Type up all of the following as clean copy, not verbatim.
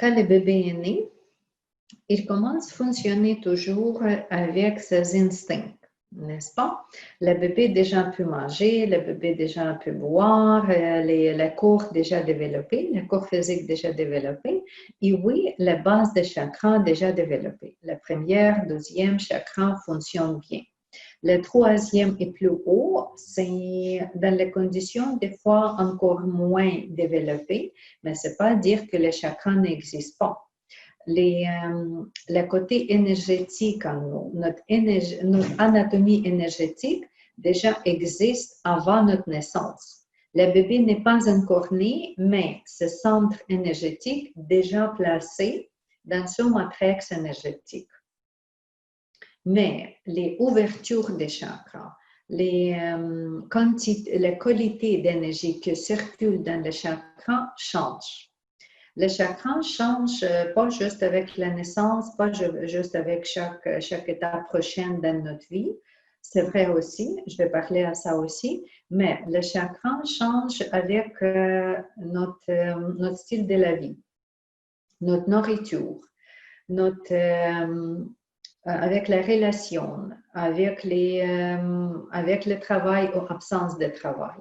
quand le bébé est né, il commence à fonctionner toujours avec ses instincts, n'est-ce pas? Le bébé déjà peut manger, le bébé déjà peut boire, le corps déjà développé, le corps physique déjà développé, et oui, la base des chakras déjà développée. La première, deuxième chakra fonctionne bien. Le troisième et plus haut, c'est dans les conditions des fois encore moins développées, mais ce n'est pas dire que les chakras n'existent pas. Le côté énergétique en nous, notre anatomie énergétique déjà existe avant notre naissance. Le bébé n'est pas encore né, mais ce centre énergétique déjà placé dans son matrix énergétique. Mais les ouvertures des chakras, les qualités d'énergie qui circulent dans les chakras changent. Les chakras changent pas juste avec la naissance, pas juste avec chaque étape prochaine dans notre vie. C'est vrai aussi, je vais parler à ça aussi, mais les chakras changent avec notre style de la vie, notre nourriture, avec les relations, avec le travail ou absence de travail.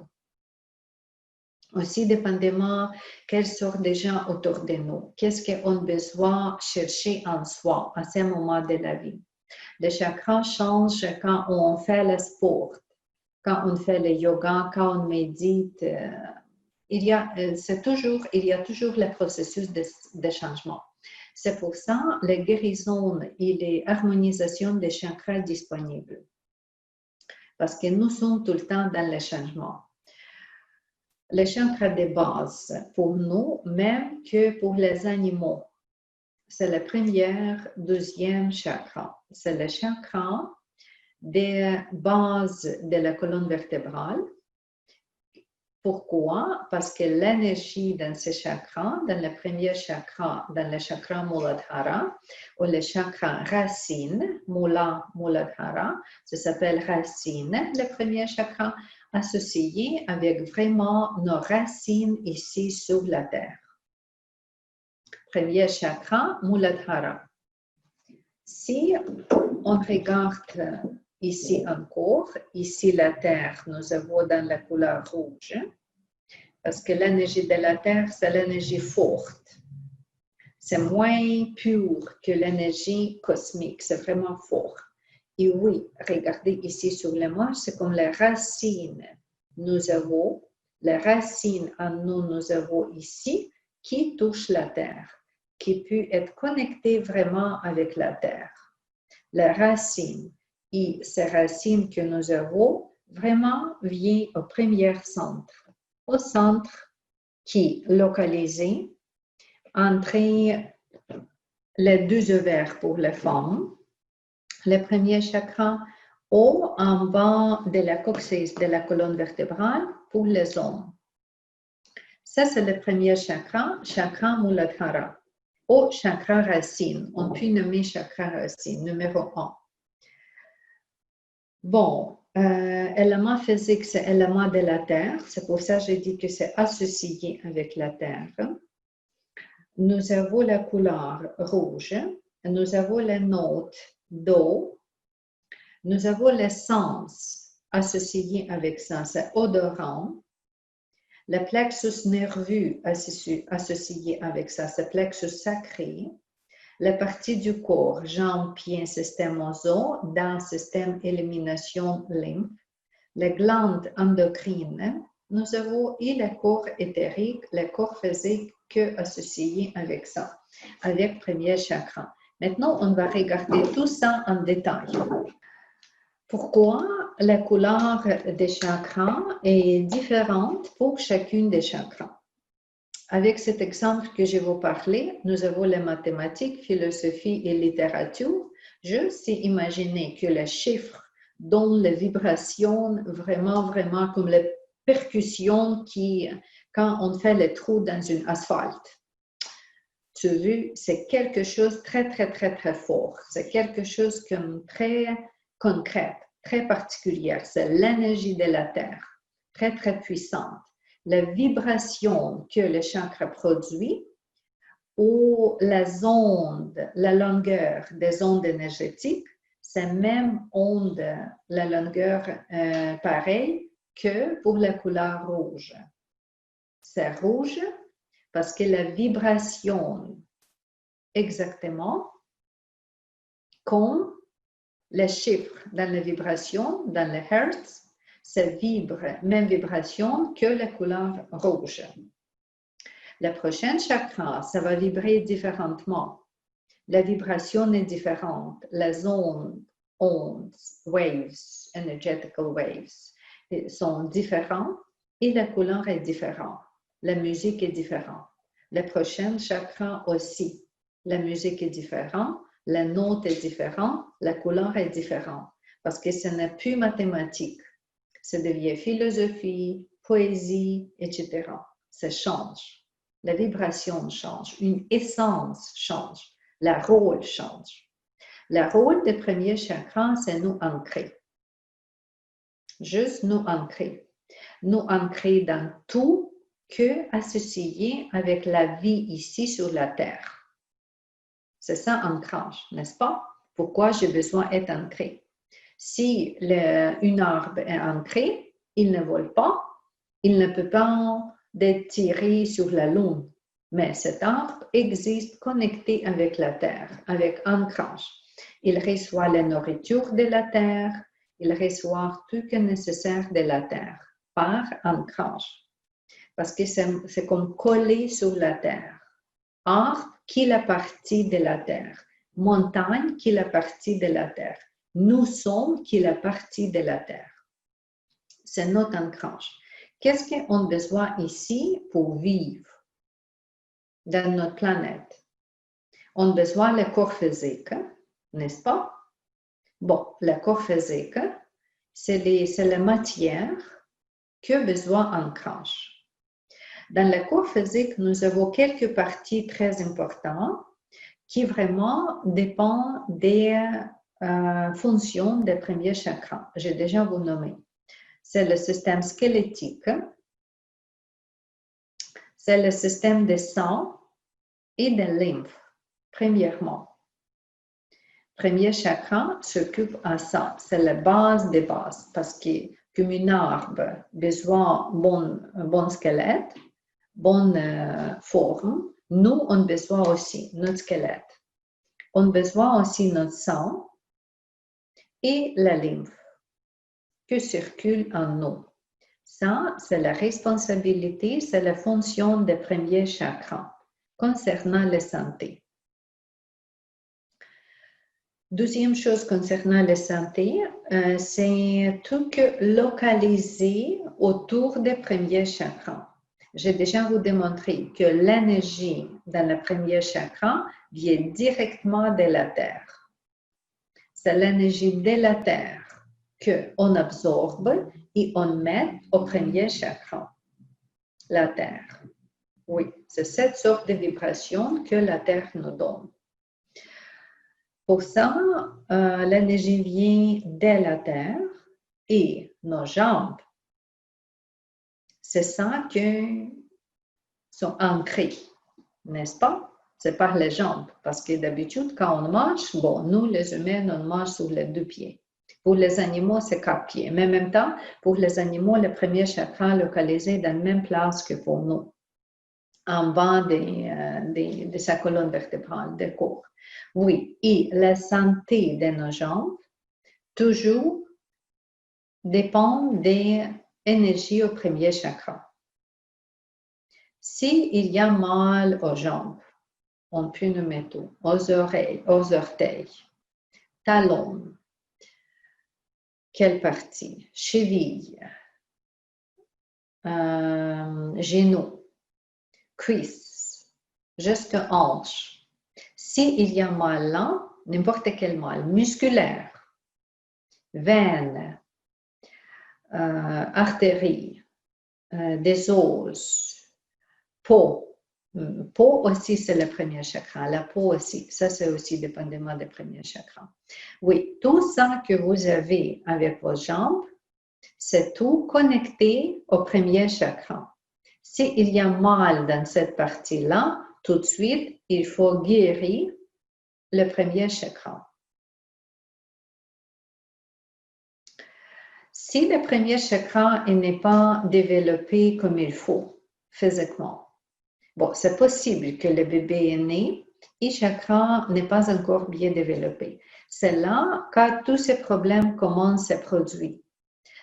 Aussi, dépendamment quelle sorte de gens autour de nous, qu'est-ce qu'on a besoin de chercher en soi à ce moment de la vie. Les chakras changent quand on fait le sport, quand on fait le yoga, quand on médite. Il y a toujours le processus de changement. C'est pour ça les guérisons et les harmonisations des chakras disponibles. Parce que nous sommes tout le temps dans le changement. Les chakras de base pour nous, même que pour les animaux, c'est le premier, deuxième chakra. C'est le chakra de base de la colonne vertébrale. Pourquoi? Parce que l'énergie dans ces chakras, dans le premier chakra, dans le chakra Muladhara, ou le chakra racine, Muladhara, ça s'appelle racine, le premier chakra, associé avec vraiment nos racines ici sur la terre. Premier chakra, Muladhara. Si on regarde ici encore, ici la terre, nous avons dans la couleur rouge, parce que l'énergie de la terre, c'est l'énergie forte. C'est moins pur que l'énergie cosmique, c'est vraiment fort. Et oui, regardez ici sur l'image, c'est comme les racines. Nous avons les racines en nous, nous avons ici, qui touchent la terre, qui peut être connecté vraiment avec la terre. Les racines. Et ces racines que nous avons vraiment viennent au premier centre. Au centre qui est localisé entre les deux ovaires pour les femmes, le premier chakra haut en bas de la coccyx de la colonne vertébrale pour les hommes. Ça, c'est le premier chakra, chakra Muladhara, ou chakra racine. On peut nommer chakra racine, numéro 1. Bon, élément physique, c'est élément de la terre. C'est pour ça que j'ai dit que c'est associé avec la terre. Nous avons la couleur rouge. Nous avons les notes d'eau. Nous avons l'essence associée avec ça, c'est odorant. Le plexus nerveux associé avec ça, c'est plexus sacré. La partie du corps, jambes, pieds, système osseux, dans le système élimination lymphe, les glandes endocrines, nous avons et le corps éthérique, le corps physique que associé avec ça, avec premier chakra. Maintenant, on va regarder tout ça en détail. Pourquoi la couleur des chakras est différente pour chacune des chakras? Avec cet exemple que je vais vous parler, nous avons les mathématiques, philosophie et littérature. Juste imaginer que les chiffres donnent les vibrations vraiment comme les percussions quand on fait les trous dans une asphalte. Tu vois, c'est quelque chose de très fort. C'est quelque chose comme très concret, très particulier. C'est l'énergie de la Terre, très puissante. La vibration que le chakra produit où la longueur des ondes énergétiques, c'est même onde, la longueur pareille que pour la couleur rouge. C'est rouge parce que la vibration exactement comme les chiffres dans la vibration, dans le hertz, ça vibre, même vibration que la couleur rouge. La prochaine chakra, ça va vibrer différemment. La vibration est différente. Les ondes, waves, energetical waves, sont différentes et la couleur est différente. La musique est différente. La prochaine chakra aussi. La musique est différente, la note est différente, la couleur est différente. Parce que ce n'est plus mathématique. Ça devient philosophie, poésie, etc. Ça change. La vibration change. Une essence change. Le rôle change. Le rôle du premier chakra, c'est nous ancrer. Juste nous ancrer. Nous ancrer dans tout que associé avec la vie ici sur la Terre. C'est ça ancrage, n'est-ce pas? Pourquoi j'ai besoin d'être ancré? Si un arbre est ancré, il ne vole pas, il ne peut pas être tiré sur la lune. Mais cet arbre existe connecté avec la Terre, avec ancrage. Il reçoit la nourriture de la Terre, il reçoit tout ce qui est nécessaire de la Terre par ancrage. Parce que c'est comme collé sur la Terre. Arbre qui est la partie de la Terre. Montagne qui est la partie de la Terre. Nous sommes qui est la partie de la Terre. C'est notre ancrage. Qu'est-ce qu'on a besoin ici pour vivre dans notre planète? On a besoin du corps physique, n'est-ce pas? Bon, le corps physique, c'est la matière qui a besoin d'ancrage. Dans le corps physique, nous avons quelques parties très importantes qui vraiment dépendent des fonctions des premiers chakras. J'ai déjà vous nommé. C'est le système squelettique, c'est le système de sang et de lymphe, premièrement. Premier chakra s'occupe à ça, c'est la base des bases, parce que comme un arbre a besoin d'un bon squelette, bonne forme, nous, on a besoin aussi de notre squelette. On a besoin aussi de notre sang et la lymphe qui circule en nous. Ça, c'est la responsabilité, c'est la fonction des premiers chakras concernant la santé. Deuxième chose concernant la santé, c'est tout que localisé autour des premiers chakras. J'ai déjà vous démontré que l'énergie dans le premier chakra vient directement de la Terre. C'est l'énergie de la Terre qu'on absorbe et on met au premier chakra, la Terre. Oui, c'est cette sorte de vibration que la Terre nous donne. Pour ça, l'énergie vient de la Terre et nos jambes, c'est ça qui sont ancrées, n'est-ce pas? C'est par les jambes, parce que d'habitude, quand on marche, bon, nous, les humains, on marche sur les deux pieds. Pour les animaux, c'est 4 pieds. Mais en même temps, pour les animaux, le premier chakra localisé dans la même place que pour nous, en bas de sa colonne vertébrale, des corps. Oui, et la santé de nos jambes, toujours, dépend des énergies au premier chakra. S'il y a mal aux jambes, on peut nous mettre aux oreilles, aux orteils, talons, quelle partie? Cheville, genoux, cuisses, jusque hanche. S'il y a mal là, n'importe quel mal, musculaire, veine, artères, des os, peau. Peau aussi, c'est le premier chakra. La peau aussi, ça c'est aussi dépendamment du premier chakra. Oui, tout ça que vous avez avec vos jambes, c'est tout connecté au premier chakra. S'il y a mal dans cette partie-là, tout de suite, il faut guérir le premier chakra. Si le premier chakra n'est pas développé comme il faut, physiquement, bon, c'est possible que le bébé est né et le chakra n'est pas encore bien développé. C'est là que tous ces problèmes commencent à se produire.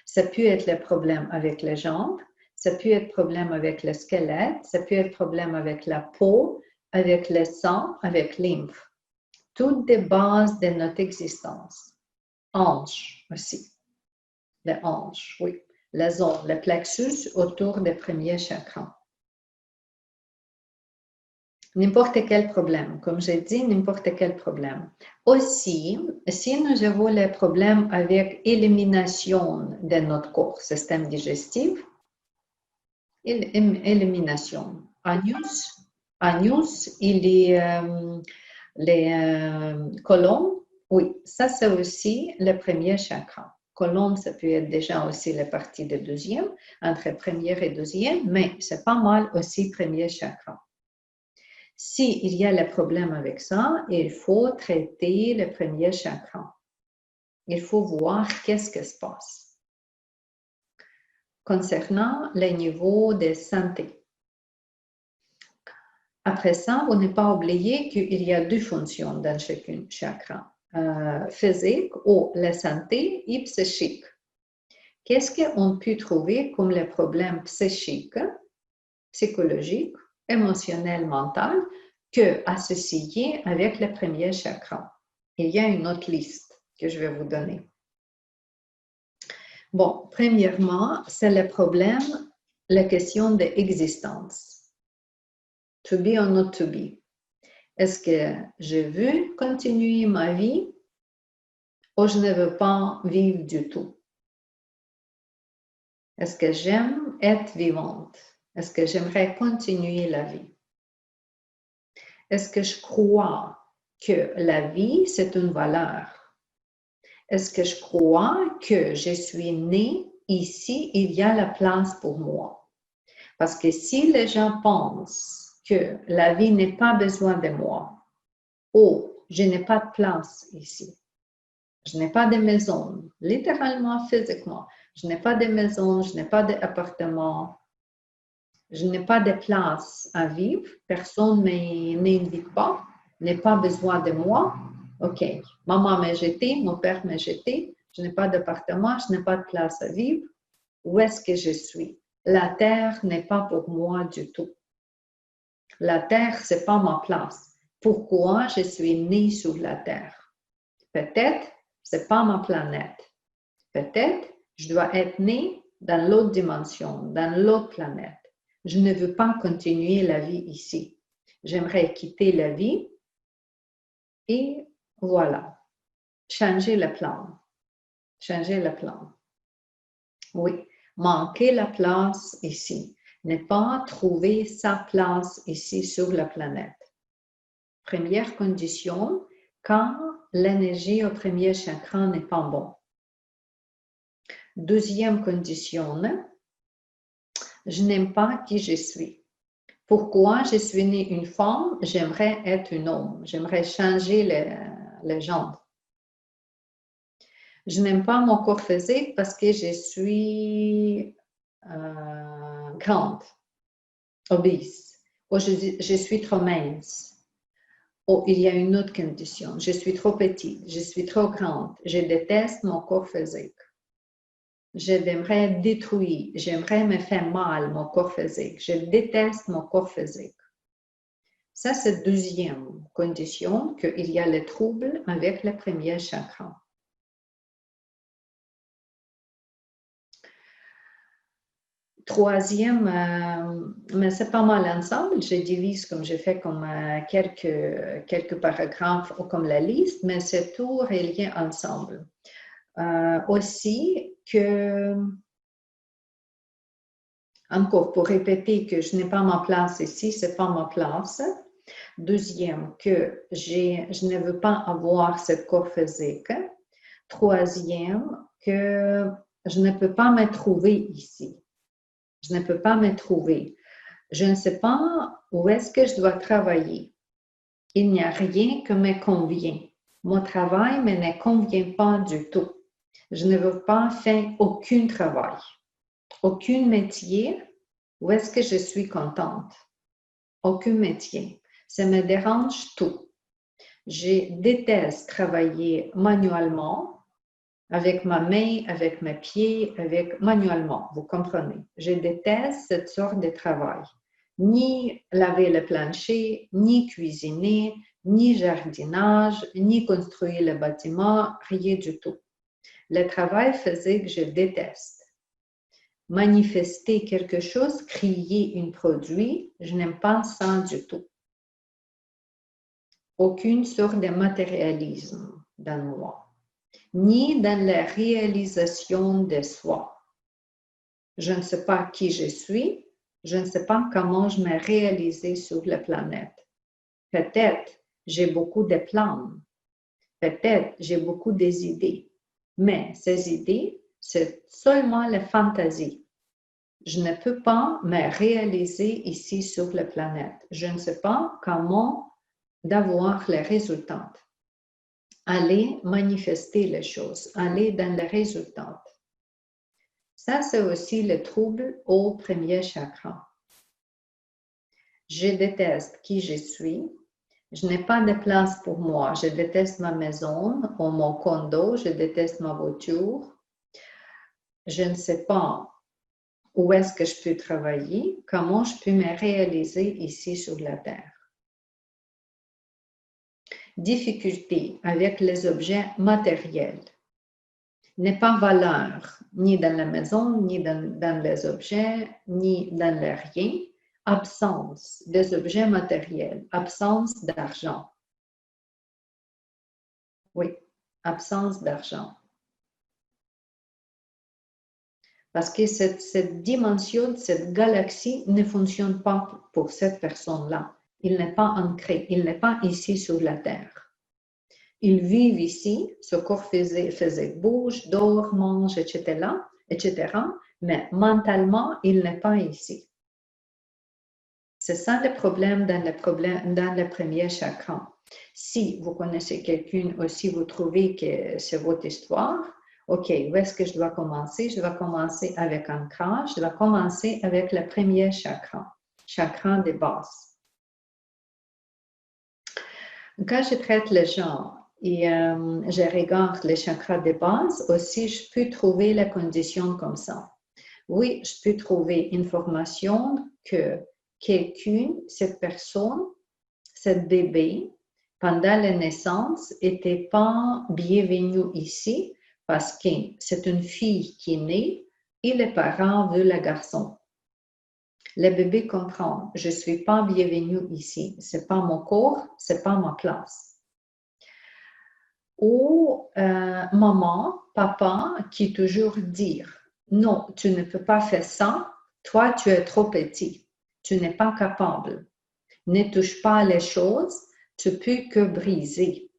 Ça peut être le problème avec les jambes, ça peut être problème avec le squelette, ça peut être problème avec la peau, avec le sang, avec lymphe. Toutes des bases de notre existence. Hanche aussi. Les hanches, oui. La zone, le plexus autour des premiers chakras. N'importe quel problème, comme j'ai dit, n'importe quel problème. Aussi, si nous avons les problèmes avec l'élimination de notre corps, système digestif, élimination. Anus, il est les colonnes, oui, ça c'est aussi le premier chakra. Colonne, ça peut être déjà aussi la partie de deuxième, entre première et deuxième, mais c'est pas mal aussi premier chakra. S'il y a le problème avec ça, il faut traiter le premier chakra. Il faut voir qu'est-ce qui se passe. Concernant les niveaux de santé. Après ça, vous n'avez pas oublié qu'il y a deux fonctions dans chacune chakra. Physique ou la santé et psychique. Qu'est-ce qu'on peut trouver comme les problèmes psychiques, psychologiques, émotionnels, mentaux, que associés avec le premier chakra? Il y a une autre liste que je vais vous donner. Bon, premièrement, c'est le problème, la question de l'existence. To be or not to be. Est-ce que je veux continuer ma vie ou je ne veux pas vivre du tout? Est-ce que j'aime être vivante? Est-ce que j'aimerais continuer la vie? Est-ce que je crois que la vie, c'est une valeur? Est-ce que je crois que je suis née ici, il y a la place pour moi? Parce que si les gens pensent que la vie n'a pas besoin de moi, ou je n'ai pas de place ici, je n'ai pas de maison, littéralement, physiquement, je n'ai pas de maison, je n'ai pas d'appartement, je n'ai pas de place à vivre, personne ne m'indique pas, n'a pas besoin de moi. OK, maman m'a jeté, mon père m'a jeté, je n'ai pas d'appartement, je n'ai pas de place à vivre. Où est-ce que je suis? La terre n'est pas pour moi du tout. La terre, ce n'est pas ma place. Pourquoi je suis née sur la terre? Peut-être, ce n'est pas ma planète. Peut-être, je dois être née dans l'autre dimension, dans l'autre planète. Je ne veux pas continuer la vie ici. J'aimerais quitter la vie et voilà, changer le plan. Changer le plan. Oui, manquer la place ici. Ne pas trouver sa place ici sur la planète. Première condition, quand l'énergie au premier chakra n'est pas bon. Deuxième condition, je n'aime pas qui je suis. Pourquoi je suis née une femme, j'aimerais être un homme. J'aimerais changer le genre. Je n'aime pas mon corps physique parce que je suis grande, obèse, ou je suis trop mince. Ou il y a une autre condition, je suis trop petite, je suis trop grande, je déteste mon corps physique. J'aimerais détruire, j'aimerais me faire mal, mon corps physique. Je déteste mon corps physique. Ça, c'est la deuxième condition, qu'il y a le trouble avec le premier chakra. Troisième, mais c'est pas mal ensemble, je divise comme j'ai fait comme quelques paragraphes ou comme la liste, mais c'est tout relié ensemble. Aussi que, encore pour répéter que je n'ai pas ma place ici, c'est pas ma place. Deuxième, que je ne veux pas avoir ce corps physique. Troisième, que je ne peux pas me trouver ici. Je ne peux pas me trouver. Je ne sais pas où est-ce que je dois travailler. Il n'y a rien qui me convient. Mon travail ne me convient pas du tout. Je ne veux pas faire aucun travail, aucun métier où est-ce que je suis contente. Aucun métier. Ça me dérange tout. Je déteste travailler manuellement, avec ma main, avec mes pieds, manuellement, vous comprenez. Je déteste cette sorte de travail. Ni laver le plancher, ni cuisiner, ni jardinage, ni construire le bâtiment, rien du tout. Le travail physique, je déteste. Manifester quelque chose, créer un produit, je n'aime pas ça du tout. Aucune sorte de matérialisme dans moi, ni dans la réalisation de soi. Je ne sais pas qui je suis, je ne sais pas comment je me réaliser sur la planète. Peut-être j'ai beaucoup de plans, peut-être j'ai beaucoup d'idées, mais ces idées, c'est seulement la fantaisie. Je ne peux pas me réaliser ici sur la planète. Je ne sais pas comment d'avoir les résultats. Aller manifester les choses, aller dans les résultats. Ça, c'est aussi le trouble au premier chakra. Je déteste qui je suis. Je n'ai pas de place pour moi. Je déteste ma maison ou mon condo. Je déteste ma voiture. Je ne sais pas où est-ce que je peux travailler, comment je peux me réaliser ici sur la Terre. Difficulté avec les objets matériels. N'est pas valeur, ni dans la maison, ni dans les objets, ni dans le rien. Absence des objets matériels, absence d'argent. Oui, absence d'argent. Parce que cette dimension, cette galaxie ne fonctionne pas pour cette personne-là. Il n'est pas ancré, il n'est pas ici sur la Terre. Ils vivent ici, ce corps physique bouge, dort, mange, etc., mais mentalement, il n'est pas ici. C'est ça le problème dans le premier chakra. Si vous connaissez quelqu'un ou si vous trouvez que c'est votre histoire, OK, où est-ce que je dois commencer? Je dois commencer avec ancrage, je dois commencer avec le premier chakra de base. Quand je traite les gens et je regarde les chakras de base, aussi je peux trouver la condition comme ça. Oui, je peux trouver une information que quelqu'un, cette personne, cette bébé, pendant la naissance, n'était pas bienvenue ici parce que c'est une fille qui est née et les parents veulent le garçon. Le bébé comprend, je ne suis pas bienvenue ici, ce n'est pas mon corps, ce n'est pas ma place. Ou maman, papa qui toujours dit, non, tu ne peux pas faire ça, toi tu es trop petit, tu n'es pas capable, ne touche pas les choses, tu peux que briser,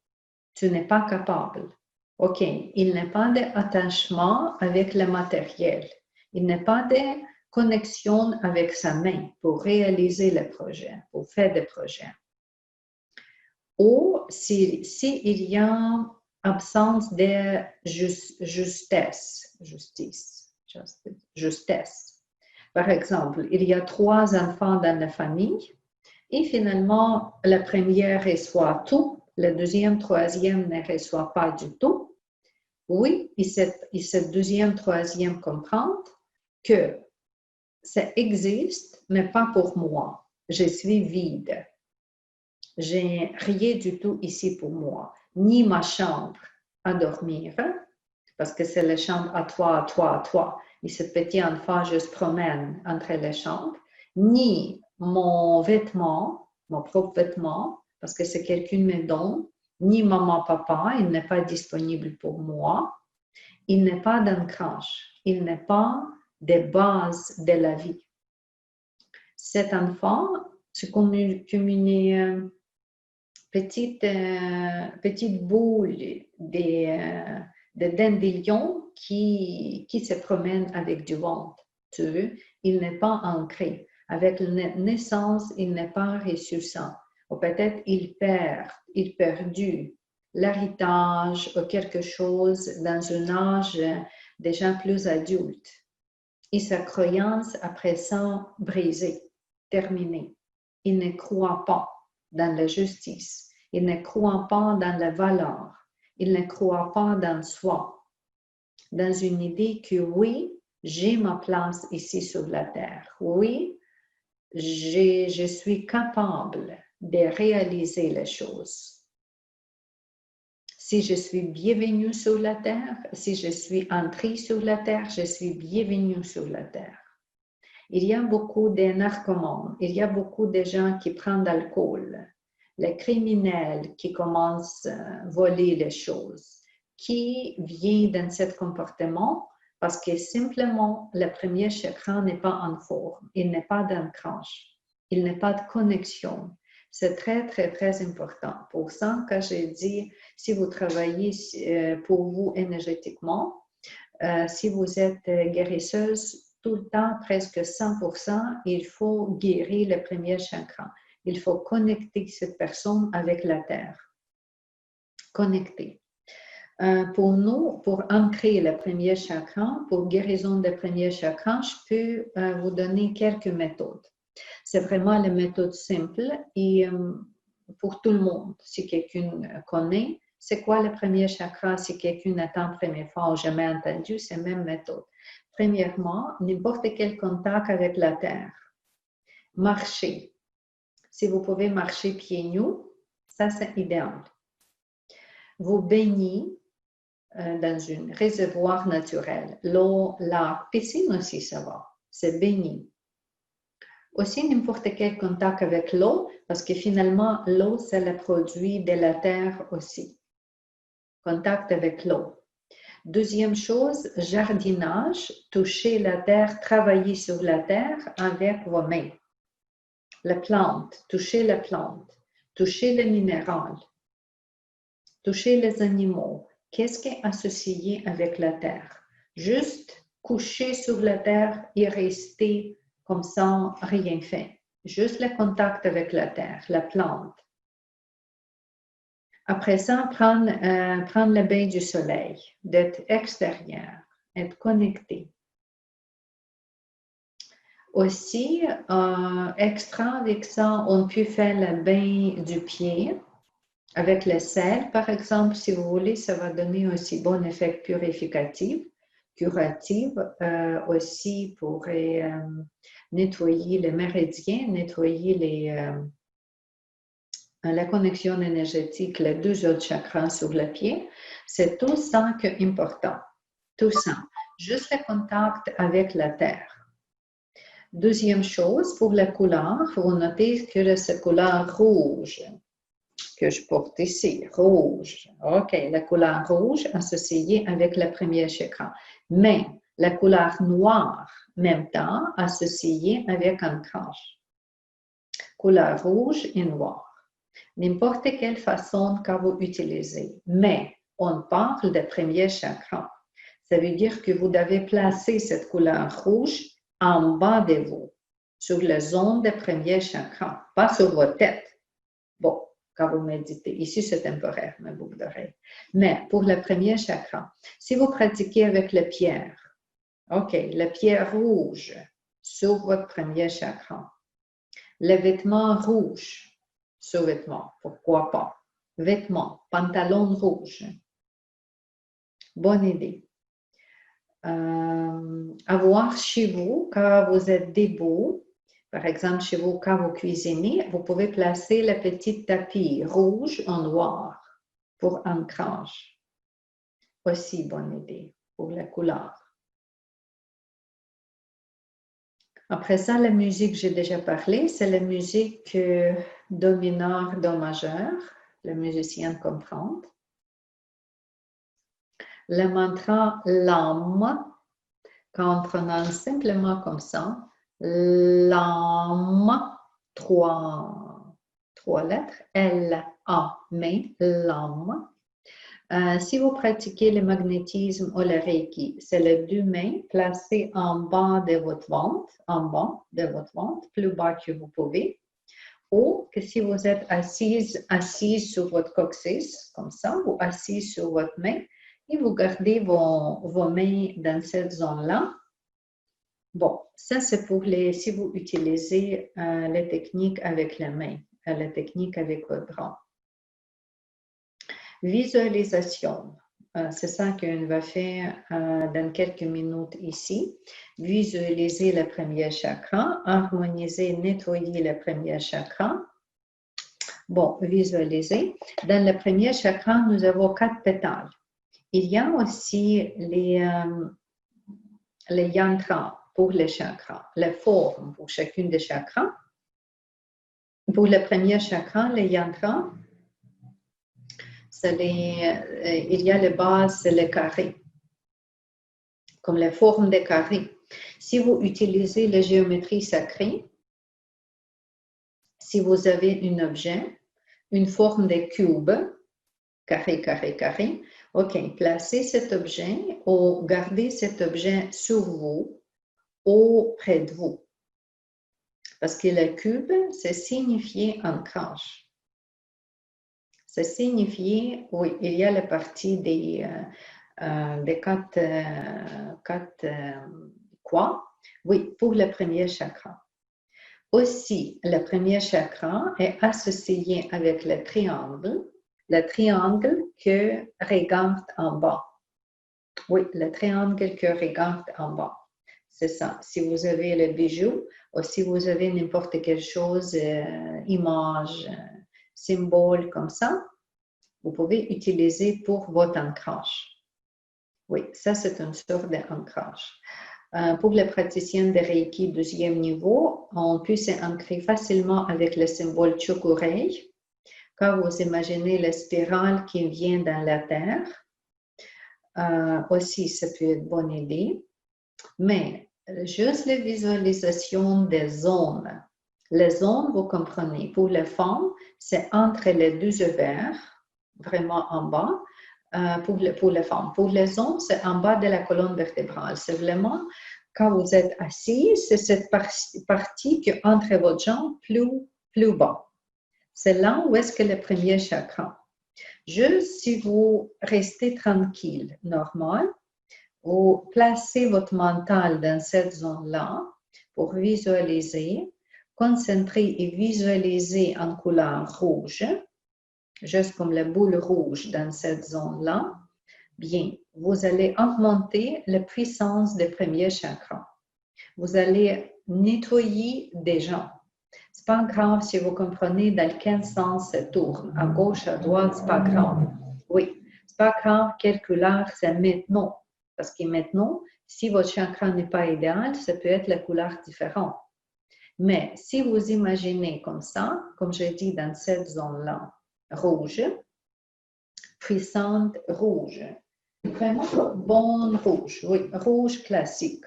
tu n'es pas capable. OK, il n'y a pas d'attachement avec le matériel, il n'y a pas de connexion avec sa main pour réaliser le projet, pour faire des projets. Ou s'il y a absence de justesse. Par exemple, il y a 3 enfants dans la famille et finalement, la première reçoit tout, la deuxième, troisième ne reçoit pas du tout. Oui, et cette deuxième, troisième comprend que ça existe, mais pas pour moi. Je suis vide. J'ai rien du tout ici pour moi, ni ma chambre à dormir, parce que c'est la chambre à toi, et ce petit enfant je se promène entre les chambres, ni mon vêtement, mon propre vêtement, parce que c'est quelqu'un me donne, ni maman, papa, il n'est pas disponible pour moi, il n'est pas d'ancrage, il n'est pas de base de la vie. Cet enfant, c'est comme une petite boule de dandelion qui se promène avec du vent. Tu veux, il n'est pas ancré. Avec la naissance, il n'est pas ressuscitant. Ou peut-être il perdu l'héritage ou quelque chose dans un âge déjà plus adulte. Et sa croyance, après ça, brisée, terminée. Il ne croit pas dans la justice. Il ne croit pas dans la valeur. Il ne croit pas dans soi. Dans une idée que oui, j'ai ma place ici sur la terre. Oui, je suis capable de réaliser les choses. Si je suis bienvenue sur la terre, si je suis entrée sur la terre, je suis bienvenue sur la terre. Il y a beaucoup de narcomanes, il y a beaucoup de gens qui prennent de l'alcool, les criminels qui commencent à voler les choses, qui viennent dans ce comportement parce que simplement le premier chakra n'est pas en forme, il n'est pas d'ancrage, il n'est pas de connexion. C'est très, très, très important. Pour ça, quand j'ai dit, si vous travaillez pour vous énergétiquement, si vous êtes guérisseuse, tout le temps, presque 100%, il faut guérir le premier chakra. Il faut connecter cette personne avec la terre. Connecter. Pour nous, pour ancrer le premier chakra, pour guérison du premier chakra, je peux vous donner quelques méthodes. C'est vraiment la méthode simple et pour tout le monde, si quelqu'un connaît, c'est quoi le premier chakra si quelqu'un attend première fois ou jamais entendu, c'est la même méthode. Premièrement, n'importe quel contact avec la terre. Marcher. Si vous pouvez marcher pieds nus, ça c'est idéal. Vous baignez dans un réservoir naturel. L'eau, la piscine aussi, ça va. C'est baigner. Aussi, n'importe quel contact avec l'eau, parce que finalement, l'eau, c'est le produit de la terre aussi. Contact avec l'eau. Deuxième chose, jardinage, toucher la terre, travailler sur la terre avec vos mains. La plante, toucher la plante, toucher le minéral, toucher les animaux. Qu'est-ce qui est associé avec la terre? Juste coucher sur la terre et rester comme ça, rien fait. Juste le contact avec la terre, la plante. Après ça, prendre le bain du soleil, d'être extérieur, être connecté. Aussi, extra avec ça, on peut faire le bain du pied avec le sel, par exemple, si vous voulez, ça va donner aussi bon effet purificatif, curatif, aussi pourrait nettoyer les méridiens, nettoyer la connexion énergétique, les deux autres chakras sur le pied. C'est tout ça qui est important. Tout ça. Juste le contact avec la terre. Deuxième chose, pour la couleur, vous notez que c'est couleur rouge que je porte ici, rouge. OK, la couleur rouge associée avec le premier chakra. Mais la couleur noire, même temps, associée avec ancrage. Couleur rouge et noire. N'importe quelle façon que vous utilisez. Mais on parle de premier chakra. Ça veut dire que vous devez placer cette couleur rouge en bas de vous, sur la zone de premier chakra, pas sur votre tête. Bon, quand vous méditez, ici c'est temporaire, ma boucle d'oreille. Mais pour le premier chakra, si vous pratiquez avec la pierre, OK, la pierre rouge sur votre premier chakra, les vêtements rouges, sous-vêtements, pourquoi pas? Vêtements, pantalon rouge. Bonne idée. Avoir chez vous, quand vous êtes debout, par exemple, chez vous, quand vous cuisinez, vous pouvez placer le petit tapis rouge en noir pour ancrage. Aussi, bonne idée pour la couleur. Après ça, la musique, j'ai déjà parlé, c'est la musique do mineur, do majeur, le musicien comprend. Le mantra l'âme, quand on prononce simplement comme ça, l'âme, trois lettres, L-A, mais l'âme. Si vous pratiquez le magnétisme ou le Reiki, c'est les deux mains placées en bas de votre ventre, plus bas que vous pouvez. Ou que si vous êtes assise sur votre coccyx, comme ça, ou assis sur votre main, et vous gardez vos mains dans cette zone-là. Bon, ça c'est pour si vous utilisez les techniques avec les mains, la technique avec votre bras. Visualisation, c'est ça qu'on va faire dans quelques minutes ici. Visualiser le premier chakra, harmoniser, nettoyer le premier chakra. Bon, visualiser. Dans le premier chakra, nous avons 4 pétales. Il y a aussi les yantras pour les chakras, les formes pour chacune des chakras. Pour le premier chakra, les yantras, il y a les bases, c'est les carrés, comme les formes des carrés. Si vous utilisez la géométrie sacrée, si vous avez un objet, une forme de cube, carré, carré, carré, ok, placez cet objet ou gardez cet objet sur vous ou près de vous. Parce que le cube, c'est signifié ancrage. C'est signifié, oui, il y a la partie des 4 quoi? Oui, pour le premier chakra. Aussi, le premier chakra est associé avec le triangle que regarde en bas. Oui, le triangle que regarde en bas. C'est ça. Si vous avez le bijou ou si vous avez n'importe quelle chose, image, symbole comme ça, vous pouvez utiliser pour votre ancrage. Oui, ça c'est une sorte d'ancrage. Pour les praticiens de Reiki 2e niveau, on peut s'ancrer facilement avec le symbole Chokurei. Quand vous imaginez la spirale qui vient dans la terre, aussi ça peut être une bonne idée. Mais juste la visualisation des zones. Les zones, vous comprenez, pour les femmes, c'est entre les 2 ovaires, vraiment en bas, pour les femmes. Pour les hommes, c'est en bas de la colonne vertébrale. C'est vraiment, quand vous êtes assis, c'est cette partie qui est entre vos jambes plus bas. C'est là où est-ce que le premier chakra. Juste si vous restez tranquille, normal, vous placez votre mental dans cette zone-là pour visualiser, concentrer et visualiser en couleur rouge, juste comme la boule rouge dans cette zone-là. Bien, vous allez augmenter la puissance des premiers chakras. Vous allez nettoyer des gens. Ce n'est pas grave si vous comprenez dans quel sens ça tourne, à gauche, à droite, ce n'est pas grave. Oui, ce n'est pas grave quelle couleur c'est maintenant. Parce que maintenant, si votre chakra n'est pas idéal, ça peut être la couleur différente. Mais si vous imaginez comme ça, comme je dis dans cette zone-là, rouge, puissante rouge, vraiment bon rouge, oui, rouge classique,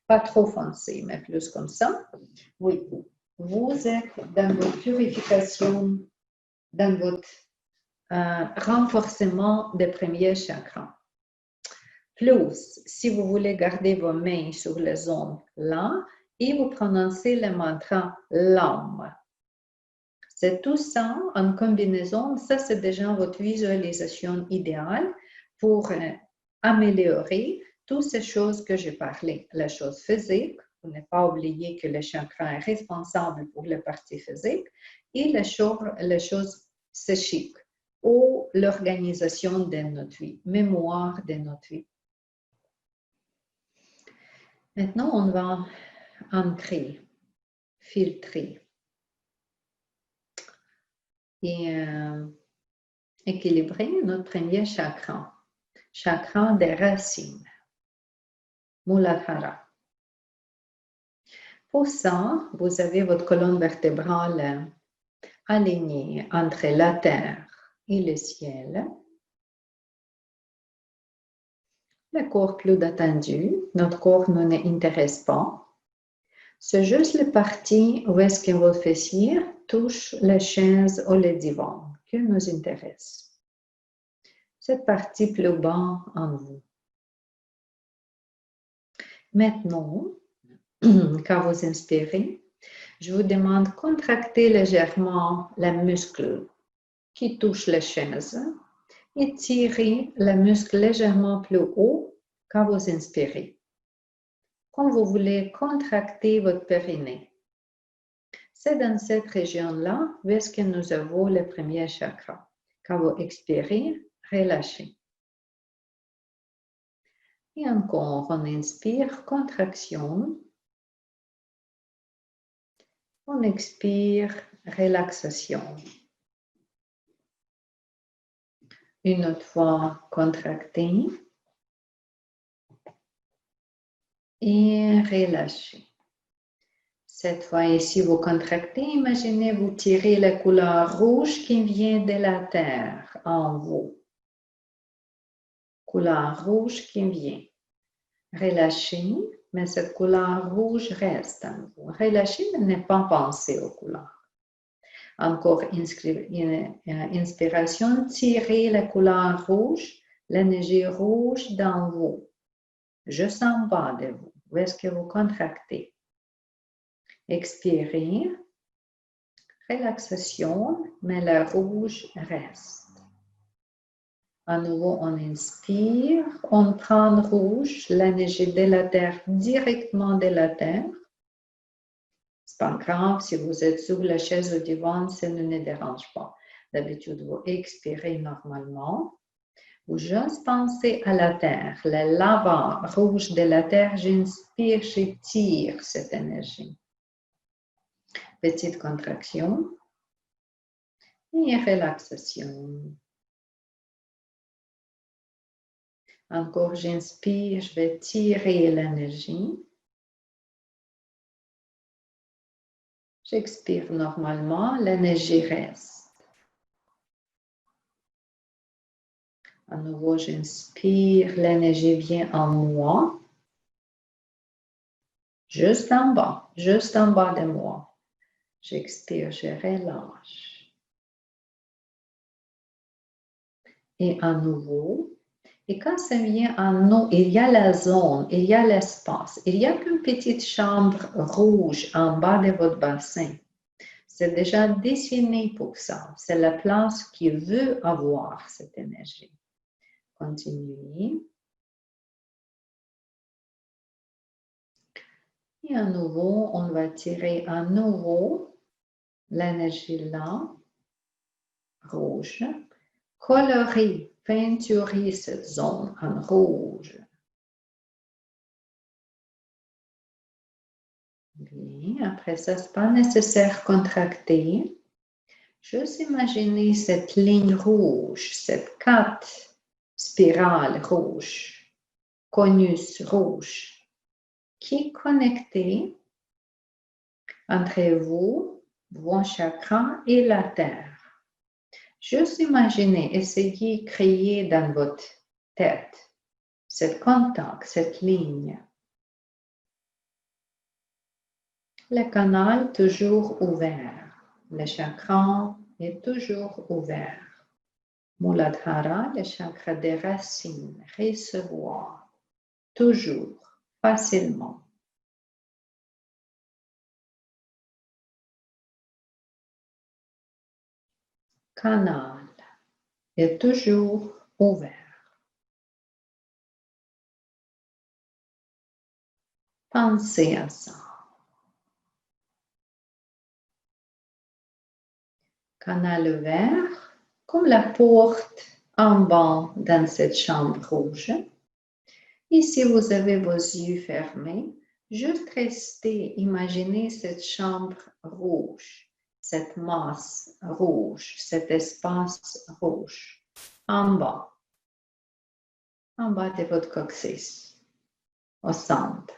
pas trop foncé, mais plus comme ça. Oui, vous êtes dans votre purification, dans votre renforcement des premiers chakras. Plus, si vous voulez garder vos mains sur les zones là, et vous prononcez le mantra l'âme. C'est tout ça en combinaison. Ça, c'est déjà votre visualisation idéale pour améliorer toutes ces choses que j'ai parlé. La chose physique, pour ne pas oublier que le chakra est responsable pour la partie physique, et la chose psychique ou l'organisation de notre vie, mémoire de notre vie. Maintenant, on va ancrer, filtrer et équilibrer notre premier chakra des racines, Muladhara. Pour ça, vous avez votre colonne vertébrale alignée entre la terre et le ciel. Le corps plus détendu, notre corps ne nous intéresse pas. C'est juste la partie où est-ce que votre fessier touche la chaise ou le divan qui nous intéresse. cette partie plus bas en vous. Maintenant, quand vous inspirez, je vous demande de contracter légèrement les muscles qui touchent les chaises et tirer les muscles légèrement plus haut quand vous inspirez. Quand vous voulez contracter votre périnée, c'est dans cette région-là où est-ce que nous avons le premier chakra. Quand vous expirez, relâchez. Et encore, on inspire, contraction. On expire, relaxation. Une autre fois, contracter. Et relâchez. Cette fois ici, vous contractez. Imaginez, vous tirez la couleur rouge qui vient de la terre en vous. Couleur rouge qui vient. Relâchez, mais cette couleur rouge reste en vous. Relâchez, mais ne pas penser aux couleurs. Encore inspiration, tirez la couleur rouge, l'énergie rouge dans vous. Juste en bas de vous. Où est-ce que vous contractez? Expirez. Relaxation, mais le rouge reste. À nouveau, on inspire, on prend rouge, l'énergie de la terre directement de la terre. C'est pas grave si vous êtes sur la chaise ou divan, ça ne nous dérange pas. D'habitude, vous expirez normalement. Vous juste pensez à la terre, la lava rouge de la terre, j'inspire, je tire cette énergie. Petite contraction et relaxation. Encore, j'inspire, je vais tirer l'énergie. J'expire normalement, l'énergie reste. À nouveau, j'inspire, l'énergie vient en moi. Juste en bas de moi. J'expire, je relâche. Et à nouveau, et quand ça vient en nous, il y a la zone, il y a l'espace, il y a une petite chambre rouge en bas de votre bassin. C'est déjà dessiné pour ça. C'est la place qui veut avoir cette énergie. Continuez. Et à nouveau, on va tirer à nouveau l'énergie là, rouge. Colorer, peinturer cette zone en rouge. Bien, après ça, ce n'est pas nécessaire de contracter. Juste imaginez cette ligne rouge, cette 4 spirale rouge, conus rouge, qui est connectée entre vous, vos chakras et la terre. Juste imaginez, essayez de créer dans votre tête ce contact, cette ligne. Le canal toujours ouvert, le chakra est toujours ouvert. Muladhara, le chakra des racines, recevoir, toujours, facilement. Canal est toujours ouvert. Pensez à ça. Canal ouvert, comme la porte en bas dans cette chambre rouge. Et si vous avez vos yeux fermés, juste restez, imaginez cette chambre rouge, cette masse rouge, cet espace rouge, en bas de votre coccyx, au centre.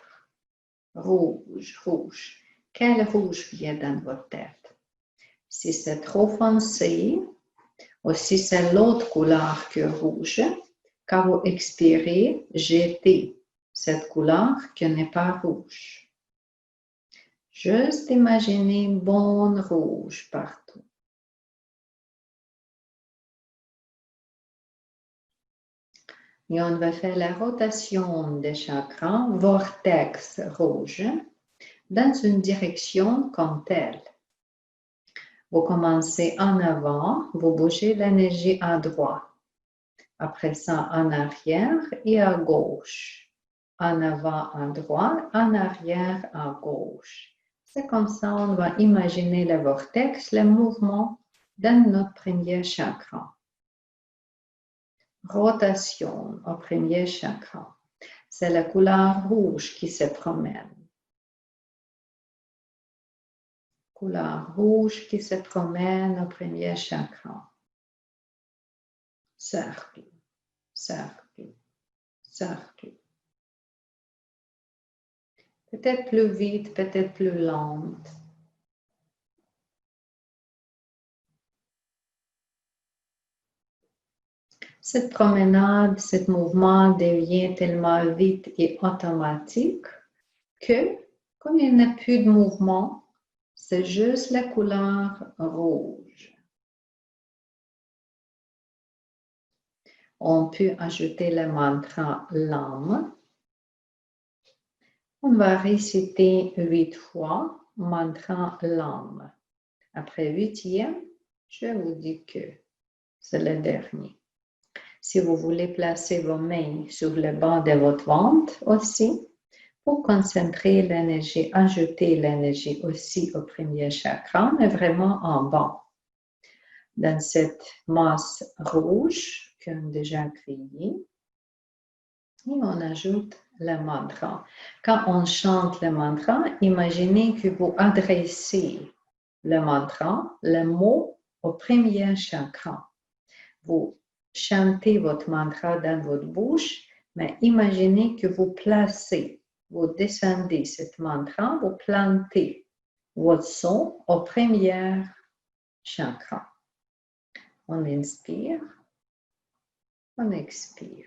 Rouge, rouge. Quel rouge vient dans votre tête? Si c'est trop foncé, ou si c'est l'autre couleur que rouge, quand vous expirez, jetez cette couleur qui n'est pas rouge. Juste imaginez bon rouge partout. Et on va faire la rotation des chakras, vortex rouge, dans une direction comme telle. Vous commencez en avant, vous bougez l'énergie à droite. Après ça, en arrière et à gauche. En avant à droite, en arrière à gauche. C'est comme ça, on va imaginer le vortex, le mouvement dans notre premier chakra. Rotation au premier chakra. C'est la couleur rouge qui se promène. Couleur rouge qui se promène au premier chakra. Cercle, cercle, cercle. Peut-être plus vite, peut-être plus lente. Cette promenade, ce mouvement devient tellement vite et automatique que, comme il n'y a plus de mouvement, c'est juste la couleur rouge. On peut ajouter le mantra l'âme. On va réciter 8 fois mantra l'âme. Après 8e, je vous dis que c'est le dernier. Si vous voulez placer vos mains sur le bas de votre ventre aussi, pour concentrer l'énergie, ajouter l'énergie aussi au premier chakra, mais vraiment en bas. Dans cette masse rouge qu'on a déjà créée, et on ajoute le mantra. Quand on chante le mantra, imaginez que vous adressez le mantra, le mot au premier chakra. Vous chantez votre mantra dans votre bouche, mais imaginez que vous placez, vous descendez cette mantra, vous plantez votre son au premier chakra. On inspire, on expire.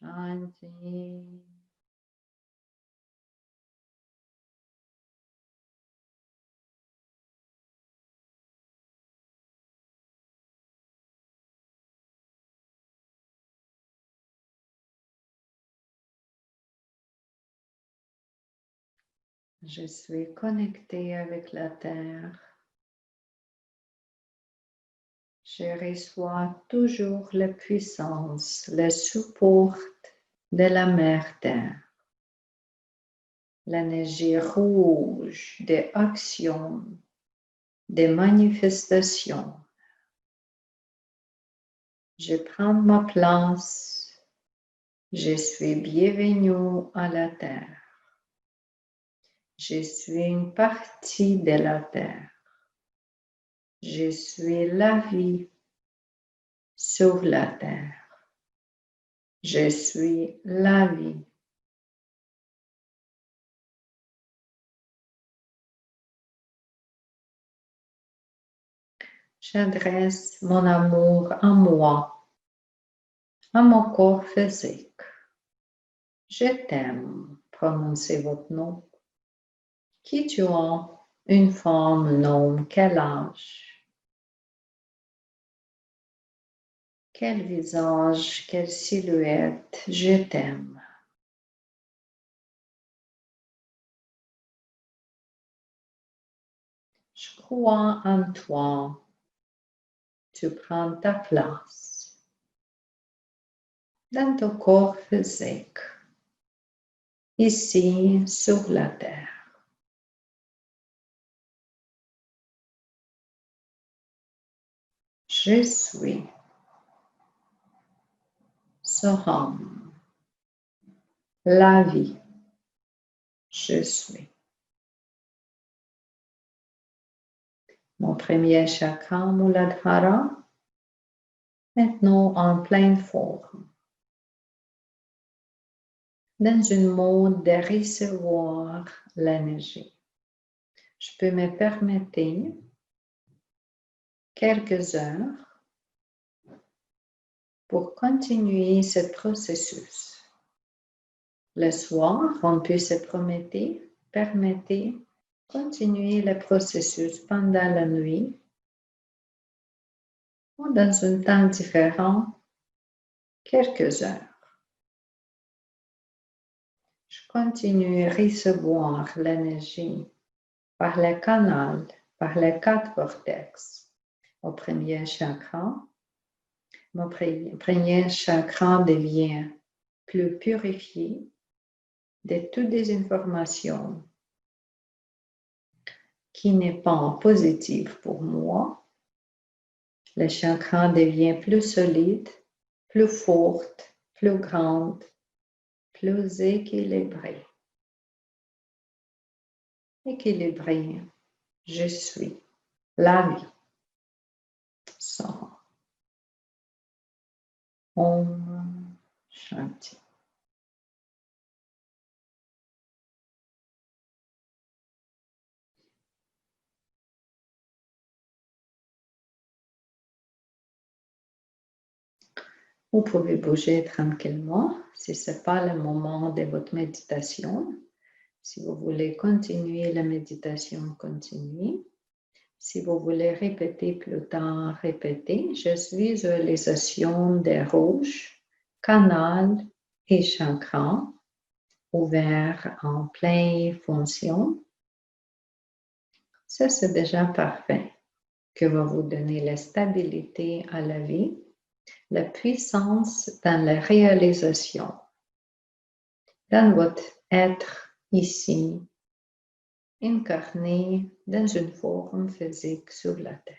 Shanti. Je suis connectée avec la Terre. Je reçois toujours la puissance, le support de la Mère Terre. L'énergie rouge des actions des manifestations. Je prends ma place. Je suis bienvenue à la terre. Je suis une partie de la terre. Je suis la vie sur la terre. Je suis la vie. J'adresse mon amour à moi, à mon corps physique. Je t'aime, prononcez votre nom. Qui tu es? Une femme, un homme, quel âge? Quel visage, quelle silhouette, je t'aime. Je crois en toi. Tu prends ta place dans ton corps physique, ici sur la terre. Je suis Soham, la vie. Je suis. Mon premier chakra, Muladhara, maintenant en pleine forme. Dans une mode de recevoir l'énergie. Je peux me permettre quelques heures pour continuer ce processus. Le soir, on peut se permettre continuer le processus pendant la nuit ou dans un temps différent, quelques heures. Je continue à recevoir l'énergie par le canal, par les 4 vortex. Au premier chakra, mon premier chakra devient plus purifié de toutes les informations qui n'est pas positive pour moi. Le chakra devient plus solide, plus forte, plus grande, plus équilibré. Équilibré, je suis la vie. Soham. Om Shanti. Vous pouvez bouger tranquillement si ce n'est pas le moment de votre méditation. Si vous voulez continuer la méditation, continuez. Si vous voulez répéter plus tard, répétez. Juste visualisation des rouges, canal et chakra ouverts en pleine fonction. Ça, c'est déjà parfait, que va vous donner la stabilité à la vie, la puissance dans la réalisation, dans votre être ici, incarné dans une forme physique sur la terre.